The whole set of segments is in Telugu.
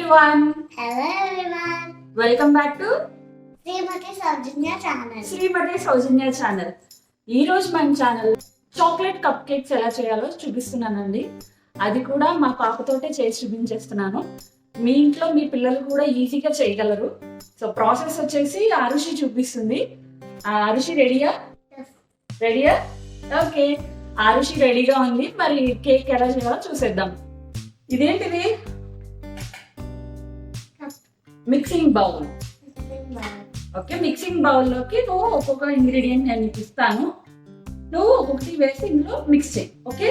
everyone. Hello everyone. Welcome back to Srimati Saujanya channel. Srimati Saujanya channel. ఈ రోజు మన ఛానల్ చాక్లెట్ కప్ కేక్స్ ఎలా చేయాలో చూపిస్తున్నానండి. అది కూడా మా పాపతోటే చేసి చూపించేస్తున్నాను. మీ ఇంట్లో మీ పిల్లలు కూడా ఈజీగా చేయగలరు. సో ప్రాసెస్ వచ్చేసి ఆరుషి చూపిస్తుంది. ఆరుషి రెడీయా? రెడీయా? ఓకే, ఆరుషి రెడీగా ఉంది. మరి కేక్ ఎలా చేయాలో చూసేద్దాం. ఇదేంటిది? Mixing bowl. ఓకే, మిక్సింగ్ బౌల్లోకి నువ్వు ఒక్కొక్క ఇంగ్రీడియంట్ నేను నీకు ఇస్తాను. నువ్వు ఒక్కొక్కటి వేసి ఇందులో మిక్స్ చేయి. ఓకే,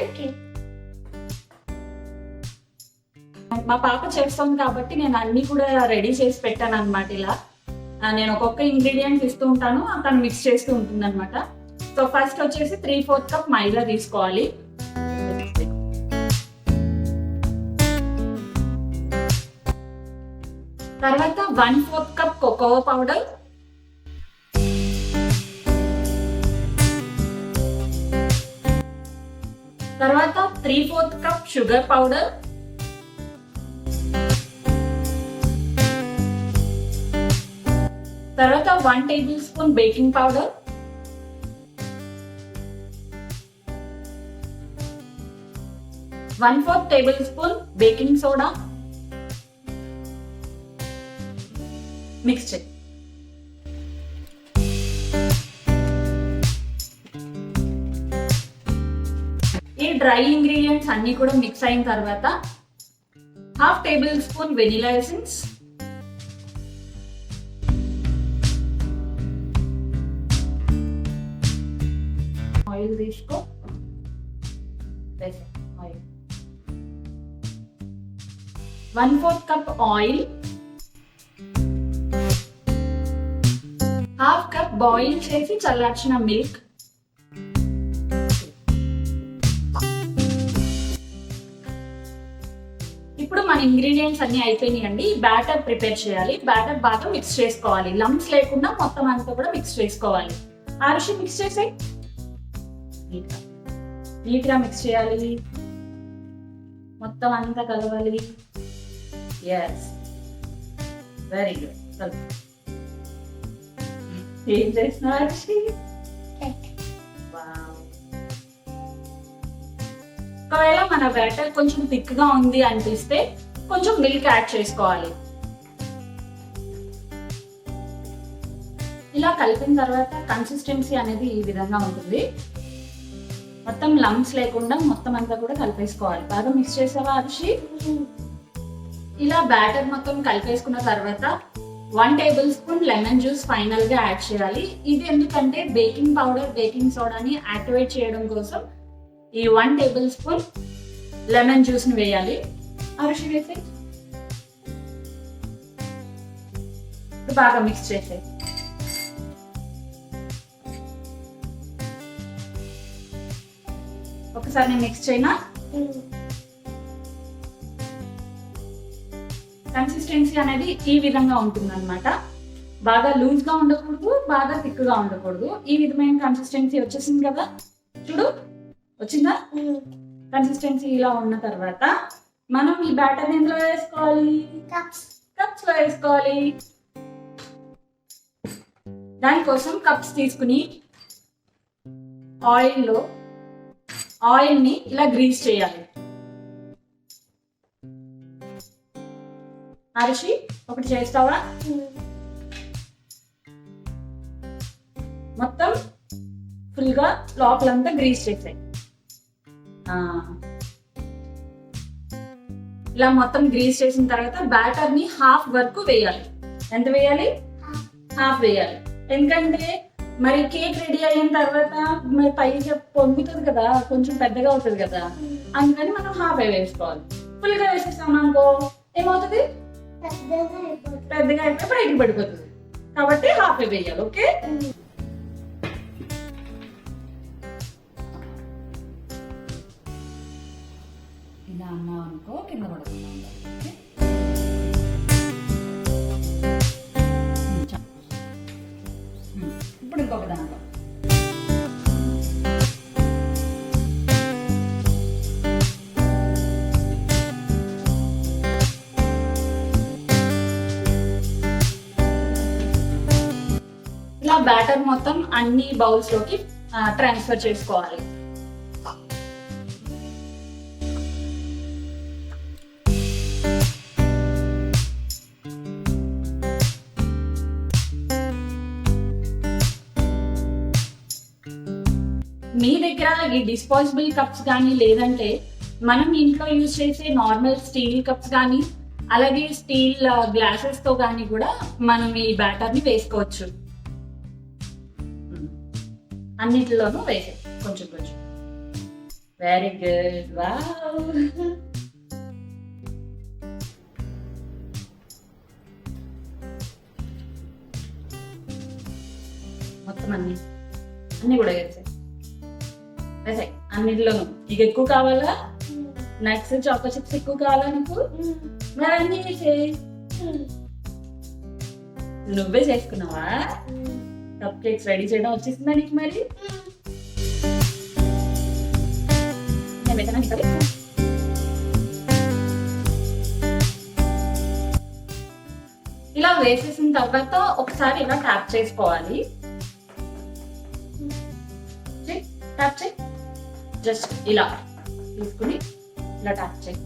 మా పాప చేస్తాను కాబట్టి నేను అన్ని కూడా రెడీ చేసి పెట్టాను అనమాట. ఇలా నేను ఒక్కొక్క ఇంగ్రీడియంట్ ఇస్తూ ఉంటాను, తను మిక్స్ చేస్తూ ఉంటుంది అనమాట. సో ఫస్ట్ వచ్చేసి 3/4 కప్ మైదా తీసుకోవాలి. తర్వాత 1/4 కప్ కోకో పౌడర్, తర్వాత 3/4 కప్ షుగర్ పౌడర్, తర్వాత 1 table spoon baking powder, one 1/4 table spoon baking soda. Mix చేయి. ఈ డ్రై ఇంగ్రీడియంట్స్ అన్ని కూడా మిక్స్ అయిన తర్వాత 1/2 tablespoon vanilla essence, oil తీసుకో, oil 1/4 cup oil, 1/2 cup boil చేసి చల్లార్చిన మిల్క్, ఇప్పుడు మన ఇంగ్రీడియంట్స్ అన్ని అయిపోయినాయండి. బ్యాటర్ ప్రిపేర్ చేయాలి. బ్యాటర్ బాగా మిక్స్ చేసుకోవాలి, లంప్స్ లేకుండా మొత్తం అంతా కూడా మిక్స్ చేసుకోవాలి. ఆరుషి మిక్స్ చేసే నీట్గా మిక్స్ చేయాలి, మొత్తం అంతా కలవాలి. Yes, very good. కలుపు. ఏం చేస్తున్నా ఆరుషి? ఒకవేళ మన బ్యాటర్ కొంచెం థిక్ గా ఉంది అనిపిస్తే కొంచెం మిల్క్ యాడ్ చేసుకోవాలి. ఇలా కలిపిన తర్వాత కన్సిస్టెన్సీ అనేది ఈ విధంగా ఉంటుంది. మొత్తం లంప్స్ లేకుండా మొత్తం అంతా కూడా కలిపేసుకోవాలి. బాగా మిక్స్ చేసావా ఆరుషి? ఇలా బ్యాటర్ మొత్తం కలిపేసుకున్న తర్వాత 1 table spoon lemon juice final గా యాడ్ చేయాలి. ఇది ఎందుకంటే బేకింగ్ పౌడర్, బేకింగ్ సోడాని యాక్టివేట్ చేయడం కోసం ఈ 1 టేబుల్ స్పూన్ లెమన్ జ్యూస్ ని వేయాలి. ఆరుషి వేసి బాగా మిక్స్ చేసే. ఒకసారి నేను మిక్స్ చేయనా? కన్సిస్టెన్సీ అనేది ఈ విధంగా ఉంటుంది అనమాట. బాగా లూజ్ గా ఉండకూడదు, బాగా థిక్ గా ఉండకూడదు. ఈ విధమైన కన్సిస్టెన్సీ వచ్చేసింది కదా, చూడు వచ్చిందా? కన్సిస్టెన్సీ ఇలా ఉన్న తర్వాత మనం ఈ బ్యాటర్ ఎందులో వేసుకోవాలి? కప్స్ లో వేసుకోవాలి. దానికోసం కప్స్ తీసుకుని ఆయిల్ ని ఇలా గ్రీస్ చేయాలి. ఆరుషి ఒకటి చేస్తావా? మొత్తం ఫుల్ గా లోపలంతా గ్రీస్ చేసాయి. ఇలా మొత్తం గ్రీస్ చేసిన తర్వాత బ్యాటర్ ని హాఫ్ వరకు వేయాలి. ఎంత వేయాలి? హాఫ్ వేయాలి. ఎందుకంటే మరి కేక్ రెడీ అయిన తర్వాత మరి పైగా పొంగుతుంది కదా, కొంచెం పెద్దగా అవుతుంది కదా, అందుకని మనం హాఫ్ వేసుకోవాలి. ఫుల్ గా వేసేస్తాం అనుకో ఏమవుతుంది? పెద్దగా అయిపోయి బయటకు పడిపోతుంది. కాబట్టి హాఫ్ వేయాలి. ఓకే, ఇలా అన్నా అనుకో కింద పడుతుంది. ఇప్పుడు ఇంకొక దాంట్లో బ్యాటర్ మొత్తం అన్ని బౌల్స్ లోకి ట్రాన్స్ఫర్ చేసుకోవాలి. మీ దగ్గర ఈ డిస్పోజబుల్ కప్స్ కానీ లేదంటే మనం ఇంట్లో యూజ్ చేసే నార్మల్ స్టీల్ కప్స్ కానీ అలాగే స్టీల్ గ్లాసెస్ తో కానీ కూడా మనం ఈ బ్యాటర్ ని వేసుకోవచ్చు. అన్నిటిలోనూ వేసే కొంచెం కొంచెం. Very good. వావ్. మొత్తం అన్ని కూడా వేసాయి. వేసాయి అన్నిటిలోనూ. ఇక ఎక్కువ కావాలా? నట్స్ చాకో చిప్స్ ఎక్కువ కావాలా నీకు? మరి అన్ని వేసేయి. నువ్వే చేసుకున్నావా? కప్ కేక్స్ రెడీ చేయడం వచ్చేసిందా నీకు? మరి ఇలా వేసేసిన తర్వాత ఒకసారి ఇలా ట్యాప్ చేసుకోవాలి. ట్యాప్ చేయి. జస్ట్ ఇలా తీసుకుని ఇలా ట్యాప్ చేయి.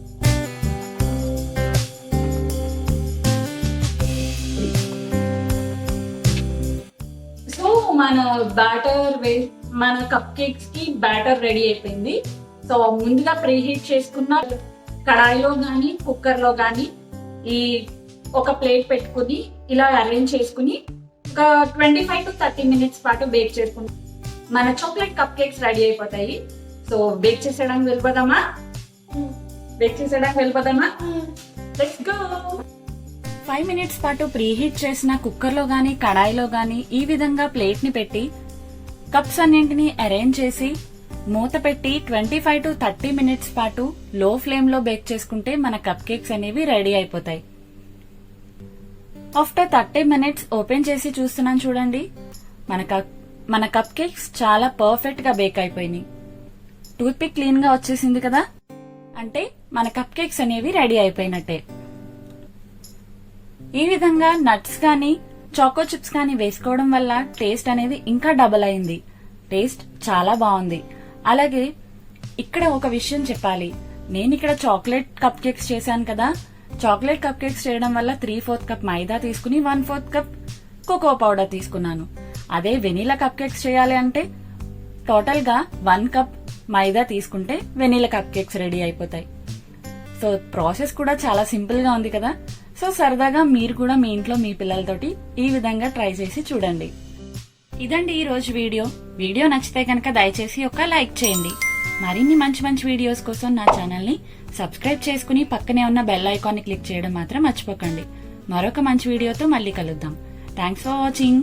సో మన మన కప్ కేక్స్ కి బ్యాటర్ రెడీ అయిపోయింది. సో ముందుగా ప్రీహీట్ చేసుకున్న కడాయిలో కానీ కుక్కర్ లో కానీ ఈ ఒక ప్లేట్ పెట్టుకుని ఇలా అరేంజ్ చేసుకుని ఒక 25 to 30 minutes పాటు బేక్ చేసుకుని మన చాక్లెట్ కప్ కేక్స్ రెడీ అయిపోతాయి. సో బేక్ చేసేయడానికి వెళ్ళిపోదామా? Let's go. 5 minutes పాటు ప్రీహీట్ చేసిన కుక్కర్ లో గానీ కడాయిలో గానీ ఈ విధంగా ప్లేట్ ని పెట్టి కప్స్ అన్నింటినీ అరేంజ్ చేసి మూత పెట్టి 25 to 30 minutes పాటు లో ఫ్లేమ్ లో బేక్ చేసుకుంటే మన కప్ కేక్స్ అనేవి రెడీ అయిపోతాయి. ఆఫ్టర్ 30 minutes ఓపెన్ చేసి చూస్తున్నాను చూడండి. మన కప్ కేక్స్ చాలా పర్ఫెక్ట్ గా బేక్ అయిపోయినాయి. టూత్ పిక్ క్లీన్ గా వచ్చేసింది కదా, అంటే మన కప్ కేక్స్ అనేవి రెడీ అయిపోయినట్టే. ఈ విధంగా నట్స్ కానీ చాకో చిప్స్ కానీ వేసుకోవడం వల్ల టేస్ట్ అనేది ఇంకా డబుల్ అయింది. టేస్ట్ చాలా బాగుంది. అలాగే ఇక్కడ ఒక విషయం చెప్పాలి. నేను ఇక్కడ చాక్లెట్ కప్ కేక్స్ చేశాను కదా. చాక్లెట్ కప్ కేక్స్ చేయడం వల్ల 3/4 కప్ మైదా తీసుకుని 1/4 కప్ కోకో పౌడర్ తీసుకున్నాను. అదే వెనీలా కప్ కేక్స్ చేయాలి అంటే టోటల్ గా 1 కప్ మైదా తీసుకుంటే వెనీలా కప్ కేక్స్ రెడీ అయిపోతాయి. సో ప్రాసెస్ కూడా చాలా సింపుల్ గా ఉంది కదా. సో సరదాగా మీరు కూడా మీ ఇంట్లో మీ పిల్లలతోటి ఈ విధంగా ట్రై చేసి చూడండి. ఇదండి ఈ రోజు వీడియో నచ్చితే కనుక దయచేసి ఒక లైక్ చేయండి. మరిన్ని మంచి మంచి వీడియోస్ కోసం నా ఛానల్ ని సబ్స్క్రైబ్ చేసుకుని పక్కనే ఉన్న బెల్ ఐకాన్ ని క్లిక్ చేయడం మాత్రం మర్చిపోకండి. మరొక మంచి వీడియోతో మళ్ళీ కలుద్దాం. Thanks for watching.